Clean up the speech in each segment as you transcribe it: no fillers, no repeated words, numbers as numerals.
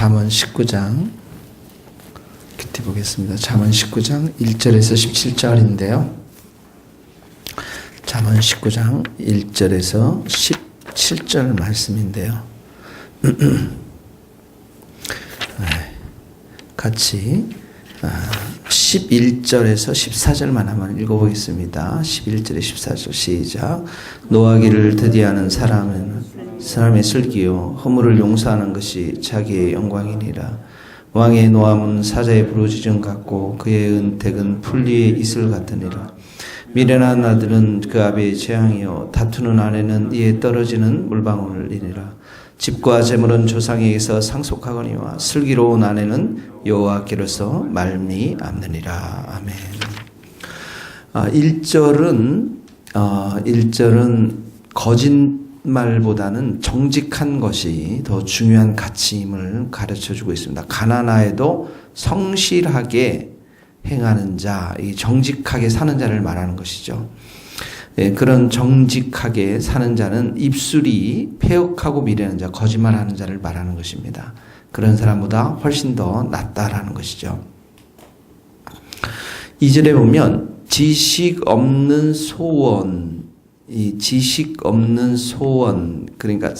잠언 19장 큐티 보겠습니다. 잠언 19장 1절에서 17절인데요. 잠언 19장 1절에서 17절 말씀인데요. 같이 11절에서 14절만 한번 읽어보겠습니다. 11절에 14절 시작. 노하기를 더디하는 사람의 슬기요 허물을 용서하는 것이 자기의 영광이니라. 왕의 노함은 사자의 부르짖음 같고 그의 은택은 풀리의 이슬 같으니라. 미련한 아들은 그 아비의 재앙이요 다투는 아내는 이에 떨어지는 물방울이니라. 집과 재물은 조상에게서 상속하거니와 슬기로운 아내는 여호와께로서 말미암느니라. 아멘. 1절은 거짓말보다는 정직한 것이 더 중요한 가치임을 가르쳐주고 있습니다. 가난하여도 성실하게 행하는 자, 이 정직하게 사는 자를 말하는 것이죠. 그런 정직하게 사는 자는 입술이 패역하고 미련한 자, 거짓말하는 자를 말하는 것입니다. 그런 사람보다 훨씬 더 낫다라는 것이죠. 2절에 보면 지식 없는 소원, 이 지식 없는 소원, 그러니까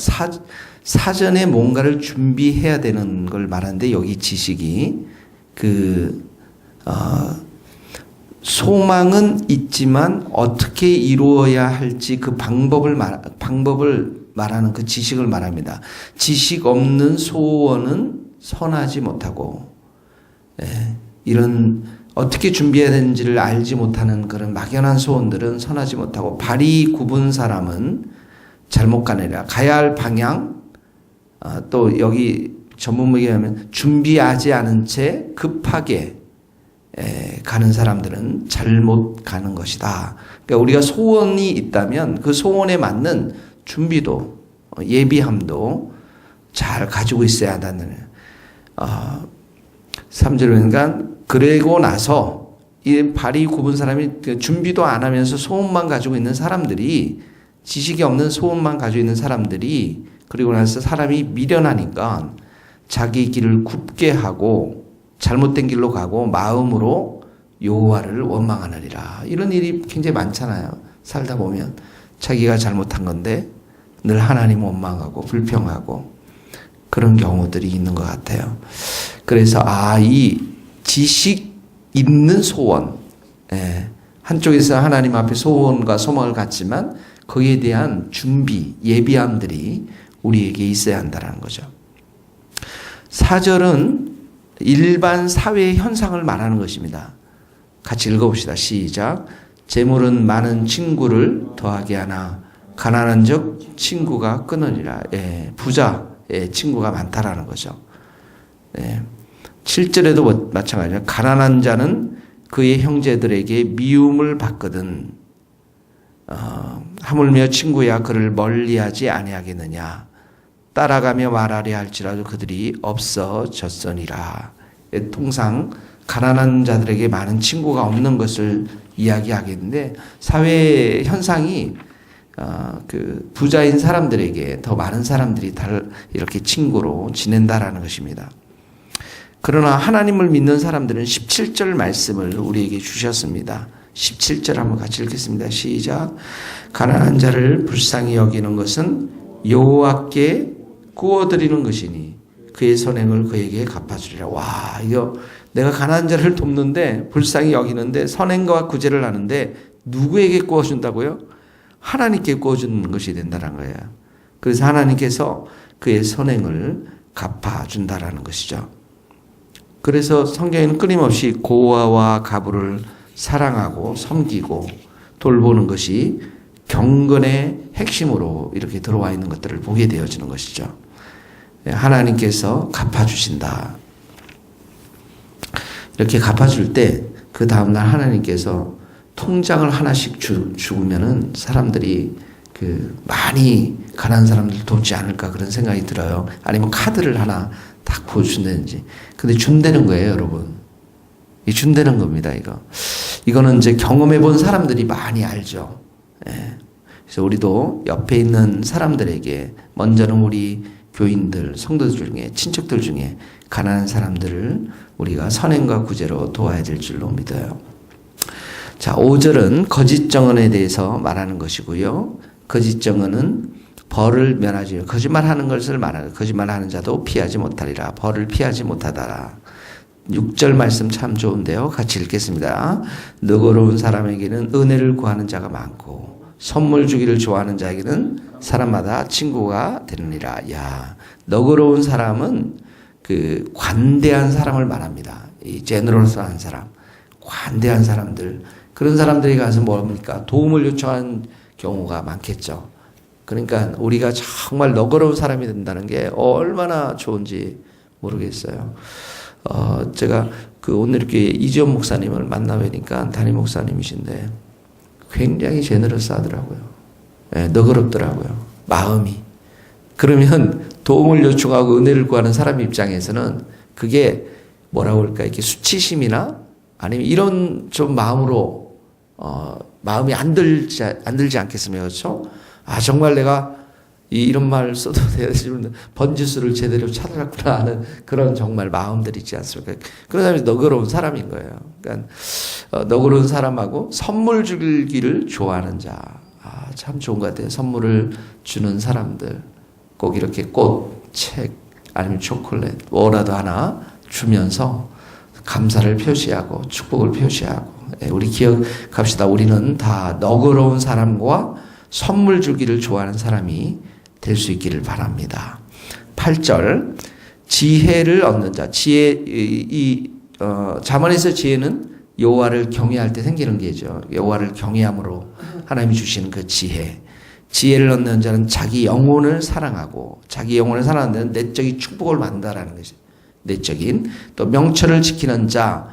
사전에 뭔가를 준비해야 되는 걸 말하는데 여기 지식이 소망은 있지만 어떻게 이루어야 할지 그 방법을 말하는 그 지식을 말합니다. 지식 없는 소원은 선하지 못하고, 이런 어떻게 준비해야 되는지를 알지 못하는 그런 막연한 소원들은 선하지 못하고, 발이 굽은 사람은 잘못 가느니라. 가야 할 방향, 또 여기 전문무기에 하면 준비하지 않은 채 급하게 가는 사람들은 잘못 가는 것이다. 그러니까 우리가 소원이 있다면 그 소원에 맞는 준비도 예비함도 잘 가지고 있어야 한다는 3절 보니까 그러고 나서 이 발이 굽은 사람이 준비도 안 하면서 소원만 가지고 있는 사람들이, 지식이 없는 소원만 가지고 있는 사람들이 그리고 나서 사람이 미련하니까 자기 길을 굽게 하고 잘못된 길로 가고 마음으로 여호와를 원망하느니라. 이런 일이 굉장히 많잖아요. 살다 보면 자기가 잘못한 건데 늘 하나님 원망하고 불평하고 그런 경우들이 있는 것 같아요. 그래서 이 지식 있는 소원, 한쪽에서 하나님 앞에 소원과 소망을 갖지만 거기에 대한 준비, 예비함들이 우리에게 있어야 한다는 거죠. 4절은 일반 사회의 현상을 말하는 것입니다. 같이 읽어봅시다. 시작. 재물은 많은 친구를 더하게 하나 가난한 적 친구가 끊으리라. 부자의 친구가 많다라는 거죠. 7절에도 마찬가지로 가난한 자는 그의 형제들에게 미움을 받거든 하물며 친구야 그를 멀리하지 아니하겠느냐. 따라가며 말하려 할지라도 그들이 없어졌으니라. 통상 가난한 자들에게 많은 친구가 없는 것을 이야기하겠는데 사회 현상이 부자인 사람들에게 더 많은 사람들이 이렇게 친구로 지낸다라는 것입니다. 그러나 하나님을 믿는 사람들은 17절 말씀을 우리에게 주셨습니다. 17절 한번 같이 읽겠습니다. 시작. 가난한 자를 불쌍히 여기는 것은 여호와께 구워드리는 것이니 그의 선행을 그에게 갚아주리라. 와, 이거 내가 가난한 자를 돕는데 불쌍히 여기는데 선행과 구제를 하는데 누구에게 구워준다고요? 하나님께 구워주는 것이 된다는 거예요. 그래서 하나님께서 그의 선행을 갚아준다라는 것이죠. 그래서 성경에는 끊임없이 고아와 가부를 사랑하고 섬기고 돌보는 것이 경건의 핵심으로 이렇게 들어와 있는 것들을 보게 되어지는 것이죠. 하나님께서 갚아주신다. 이렇게 갚아줄 때 그 다음날 하나님께서 통장을 하나씩 주면은 사람들이 많이 가난한 사람들 돕지 않을까 그런 생각이 들어요. 아니면 카드를 하나 딱 보여준다든지. 근데 준다는 거예요, 여러분. 준다는 겁니다, 이거는 이제 경험해 본 사람들이 많이 알죠. 그래서 우리도 옆에 있는 사람들에게 먼저는 우리 교인들, 성도들 중에, 친척들 중에 가난한 사람들을 우리가 선행과 구제로 도와야 될 줄로 믿어요. 자, 5절은 거짓 정언에 대해서 말하는 것이고요. 거짓 정언은 벌을 면하지, 거짓말하는 것을 말하는, 거짓말하는 자도 피하지 못하리라. 벌을 피하지 못하다라. 6절 말씀 참 좋은데요. 같이 읽겠습니다. 너그러운 사람에게는 은혜를 구하는 자가 많고 선물 주기를 좋아하는 자에게는 사람마다 친구가 되느니라. 야, 너그러운 사람은 그 관대한 사람을 말합니다. 이 제너럴스한 사람, 관대한 사람들, 그런 사람들이 가서 뭡니까? 도움을 요청하는 경우가 많겠죠. 그러니까 우리가 정말 너그러운 사람이 된다는 게 얼마나 좋은지 모르겠어요. 제가 오늘 이렇게 이지원 목사님을 만나 뵈니까 담임 목사님이신데 굉장히 제너러스 하더라고요. 네, 너그럽더라고요. 마음이. 그러면 도움을 요청하고 은혜를 구하는 사람 입장에서는 그게 뭐라고 할까, 이렇게 수치심이나 아니면 이런 좀 마음으로 마음이 안 들지 않겠습니까? 그렇죠? 아, 정말 내가 이런 말 써도 되지만 번지수를 제대로 찾아갔구나 하는 그런 정말 마음들이 있지 않습니까? 그런 사람이 너그러운 사람인 거예요. 그러니까 너그러운 사람하고 선물 주기를 좋아하는 자. 아, 참 좋은 것 같아요. 선물을 주는 사람들. 꼭 이렇게 꽃, 책, 아니면 초콜릿, 뭐라도 하나 주면서 감사를 표시하고 축복을 표시하고, 우리 기억합시다. 우리는 다 너그러운 사람과 선물 주기를 좋아하는 사람이 될 수 있기를 바랍니다. 8절, 지혜를 얻는 자. 잠언에서 지혜는 여호와를 경외할 때 생기는 게죠. 여호와를 경외함으로 하나님이 주시는 그 지혜. 지혜를 얻는 자는 자기 영혼을 사랑하고, 자기 영혼을 사랑하는 데는 내적인 축복을 받는다라는 것이 내적인. 또 명철을 지키는 자,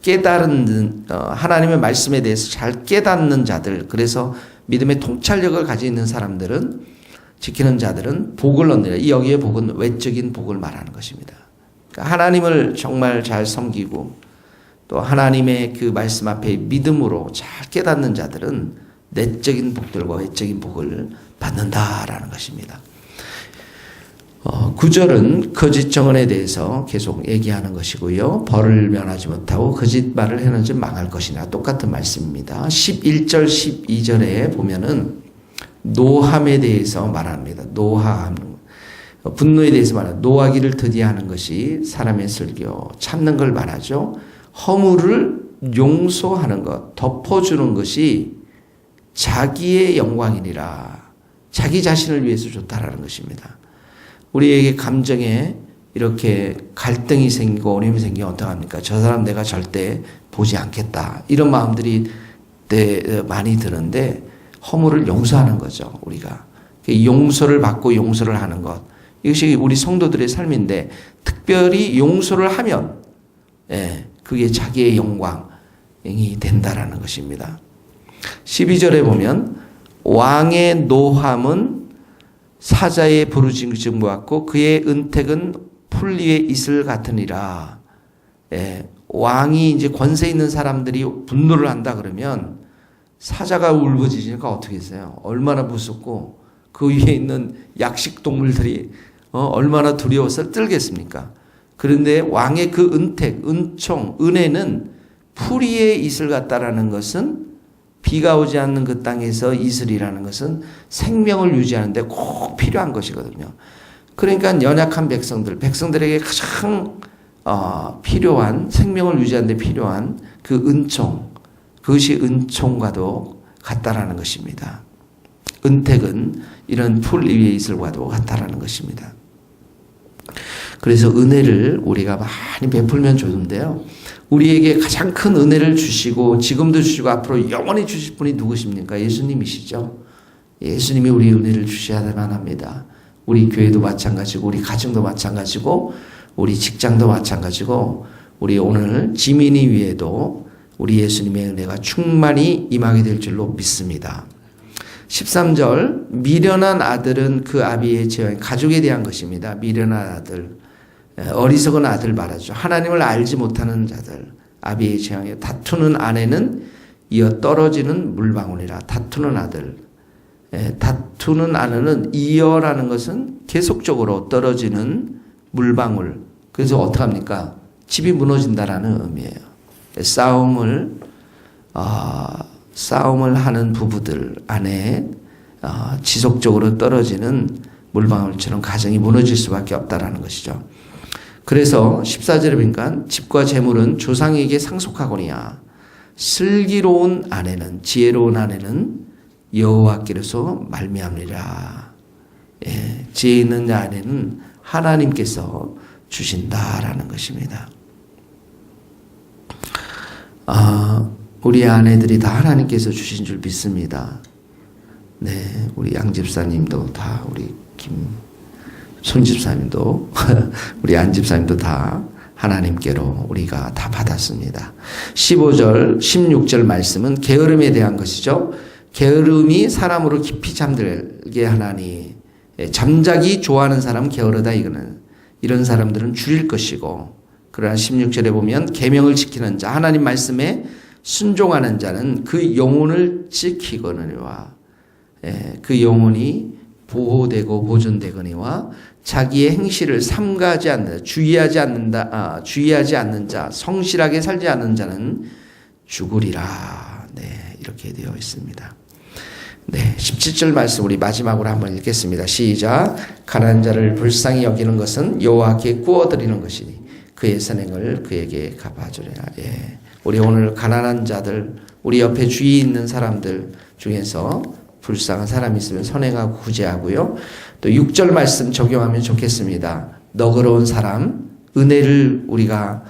깨달은, 하나님의 말씀에 대해서 잘 깨닫는 자들, 그래서 믿음의 통찰력을 가지고 있는 사람들은, 지키는 자들은 복을 얻느니라. 이 여기에 복은 외적인 복을 말하는 것입니다. 그러니까 하나님을 정말 잘 섬기고 또 하나님의 그 말씀 앞에 믿음으로 잘 깨닫는 자들은 내적인 복들과 외적인 복을 받는다라는 것입니다. 9절은 거짓 정언에 대해서 계속 얘기하는 것이고요. 벌을 면하지 못하고 거짓말을 해는 즉 망할 것이나 똑같은 말씀입니다. 11절, 12절에 보면은 노함에 대해서 말합니다. 노함, 분노에 대해서 말합니다. 노하기를 더디하는 것이 사람의 슬교, 참는 걸 말하죠. 허물을 용서하는 것, 덮어주는 것이 자기의 영광이니라. 자기 자신을 위해서 좋다라는 것입니다. 우리에게 감정에 이렇게 갈등이 생기고 어려움이 생기면 어떡합니까? 저 사람 내가 절대 보지 않겠다. 이런 마음들이 많이 드는데 허물을 용서하는 거죠. 우리가. 용서를 받고 용서를 하는 것. 이것이 우리 성도들의 삶인데 특별히 용서를 하면 그게 자기의 영광이 된다라는 것입니다. 12절에 보면 왕의 노함은 사자의 부르짖음과 같고 그의 은택은 풀 위의 이슬 같으니라. 왕이 이제 권세 있는 사람들이 분노를 한다 그러면 사자가 울부짖으니까 어떻게 했어요? 얼마나 무섭고 그 위에 있는 약식 동물들이 얼마나 두려워서 떨겠습니까? 그런데 왕의 그 은택, 은총, 은혜는 풀 위에 이슬 같다라는 것은 비가 오지 않는 그 땅에서 이슬이라는 것은 생명을 유지하는데 꼭 필요한 것이거든요. 그러니까 연약한 백성들에게 가장 필요한, 생명을 유지하는 데 필요한 그 은총, 그것이 은총과도 같다라는 것입니다. 은택은 이런 풀 위에 이슬과도 같다라는 것입니다. 그래서 은혜를 우리가 많이 베풀면 좋은데요. 우리에게 가장 큰 은혜를 주시고 지금도 주시고 앞으로 영원히 주실 분이 누구십니까? 예수님이시죠. 예수님이 우리 은혜를 주셔야만 합니다. 우리 교회도 마찬가지고 우리 가정도 마찬가지고 우리 직장도 마찬가지고 우리 오늘 지민이 위에도 우리 예수님의 은혜가 충만히 임하게 될 줄로 믿습니다. 13절, 미련한 아들은 그 아비의 재앙, 가족에 대한 것입니다. 미련한 아들, 어리석은 아들 말하죠. 하나님을 알지 못하는 자들, 아비의 재앙이요. 다투는 아내는 이어 떨어지는 물방울이라. 다투는 아들, 다투는 않으는 이어라는 것은 계속적으로 떨어지는 물방울. 그래서 어떡합니까? 집이 무너진다라는 의미예요. 싸움을 하는 부부들 안에 지속적으로 떨어지는 물방울처럼 가정이 무너질 수밖에 없다라는 것이죠. 그래서 14절에 보니까 집과 재물은 조상에게 상속하거니와 슬기로운 아내는 지혜로운 아내는 여호와께로서 말미암으리라. 지혜 있는 아내는 하나님께서 주신다라는 것입니다. 우리 아내들이 다 하나님께서 주신 줄 믿습니다. 네, 우리 양 집사님도 다, 우리 손 집사님도, 우리 안 집사님도 다 하나님께로 우리가 다 받았습니다. 15절, 16절 말씀은 게으름에 대한 것이죠. 게으름이 사람으로 깊이 잠들게 하나니, 잠자기 좋아하는 사람 게으르다 이거는. 이런 사람들은 줄일 것이고, 그러나 16절에 보면 계명을 지키는 자, 하나님 말씀에 순종하는 자는 그 영혼을 지키거니와, 그 영혼이 보호되고 보존되거니와 자기의 행실을 삼가하지 않는, 주의하지 않는 자, 성실하게 살지 않는 자는 죽으리라. 네, 이렇게 되어 있습니다. 네, 17절 말씀 우리 마지막으로 한번 읽겠습니다. 시작. 가난한 자를 불쌍히 여기는 것은 여호와께 구워드리는 것이니 그의 선행을 그에게 갚아주리라. 예. 우리 오늘 가난한 자들, 우리 옆에 주위에 있는 사람들 중에서 불쌍한 사람이 있으면 선행하고 구제하고요. 또 6절 말씀 적용하면 좋겠습니다. 너그러운 사람, 은혜를 우리가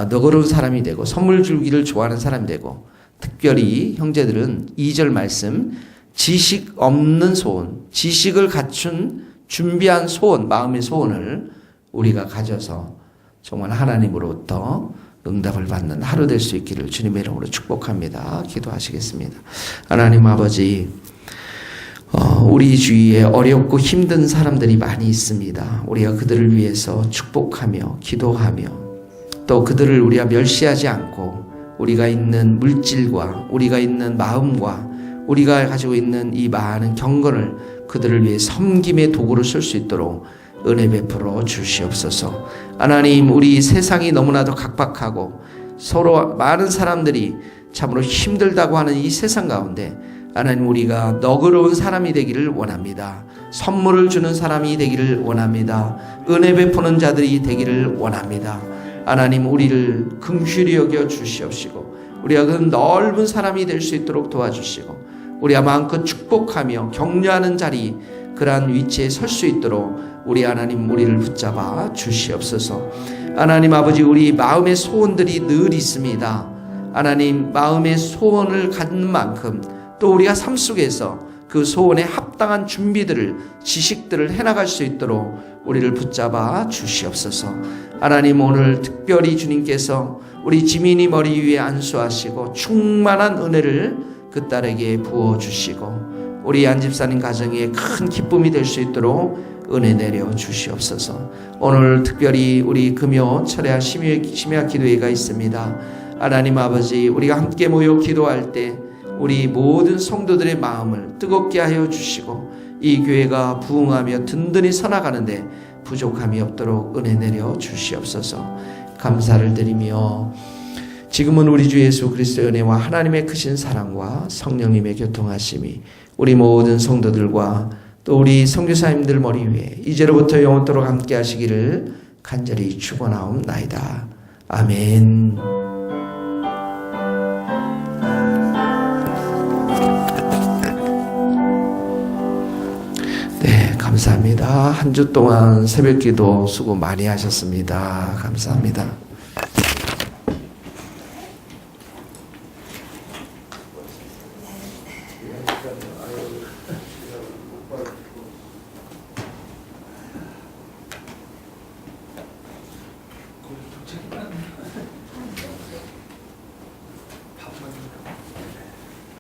너그러운 사람이 되고 선물 주기를 좋아하는 사람이 되고, 특별히 형제들은 2절 말씀 지식 없는 소원, 지식을 갖춘 준비한 소원, 마음의 소원을 우리가 가져서 정말 하나님으로부터 응답을 받는 하루 될 수 있기를 주님의 이름으로 축복합니다. 기도하시겠습니다. 하나님 아버지, 우리 주위에 어렵고 힘든 사람들이 많이 있습니다. 우리가 그들을 위해서 축복하며 기도하며 또 그들을 우리가 멸시하지 않고 우리가 있는 물질과 우리가 있는 마음과 우리가 가지고 있는 이 많은 경건을 그들을 위해 섬김의 도구로 쓸 수 있도록 은혜 베풀어 주시옵소서. 하나님, 우리 세상이 너무나도 각박하고 서로 많은 사람들이 참으로 힘들다고 하는 이 세상 가운데 하나님, 우리가 너그러운 사람이 되기를 원합니다. 선물을 주는 사람이 되기를 원합니다. 은혜 베푸는 자들이 되기를 원합니다. 하나님, 우리를 긍휼히 여겨 주시옵시고 우리가 그 넓은 사람이 될 수 있도록 도와주시고 우리가 마음껏 축복하며 격려하는 자리, 그러한 위치에 설 수 있도록 우리 하나님, 우리를 붙잡아 주시옵소서. 하나님 아버지, 우리 마음의 소원들이 늘 있습니다. 하나님, 마음의 소원을 갖는 만큼 또 우리가 삶 속에서 그 소원에 합당한 준비들을, 지식들을 해나갈 수 있도록 우리를 붙잡아 주시옵소서. 하나님, 오늘 특별히 주님께서 우리 지민이 머리 위에 안수하시고 충만한 은혜를 그 딸에게 부어주시고 우리 안집사님 가정에 큰 기쁨이 될 수 있도록 은혜 내려 주시옵소서. 오늘 특별히 우리 금요 철야 심야 기도회가 있습니다. 하나님 아버지, 우리가 함께 모여 기도할 때 우리 모든 성도들의 마음을 뜨겁게 하여 주시고 이 교회가 부흥하며 든든히 서나가는데 부족함이 없도록 은혜 내려 주시옵소서. 감사를 드리며 지금은 우리 주 예수 그리스도의 은혜와 하나님의 크신 사랑과 성령님의 교통하심이 우리 모든 성도들과 또 우리 선교사님들 머리 위에 이제로부터 영원토록 함께 하시기를 간절히 축원하옵나이다. 아멘. 네, 감사합니다. 한 주 동안 새벽기도 수고 많이 하셨습니다. 감사합니다.